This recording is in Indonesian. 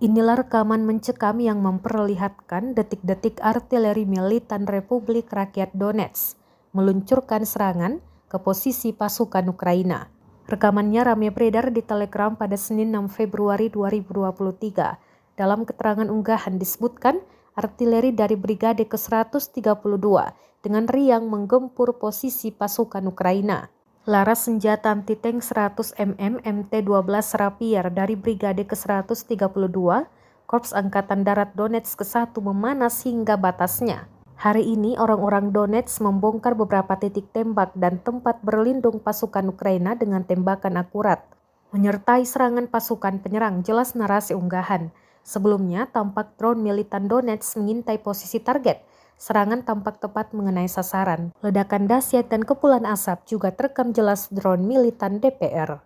Inilah rekaman mencekam yang memperlihatkan detik-detik artileri militan Republik Rakyat Donetsk meluncurkan serangan ke posisi pasukan Ukraina. Rekamannya ramai beredar di Telegram pada Senin 6 Februari 2023. Dalam keterangan unggahan disebutkan artileri dari Brigade ke-132 dengan riang menggempur posisi pasukan Ukraina. Laras senjata anti-tank 100 mm MT-12 Rapier dari Brigade ke-132, Korps Angkatan Darat Donetsk ke-1 memanas hingga batasnya. Hari ini orang-orang Donetsk membongkar beberapa titik tembak dan tempat berlindung pasukan Ukraina dengan tembakan akurat, menyertai serangan pasukan penyerang, jelas narasi unggahan. Sebelumnya, tampak drone militan Donetsk mengintai posisi target. Serangan tampak tepat mengenai sasaran. Ledakan dahsyat dan kepulan asap juga terekam jelas drone militan DPR.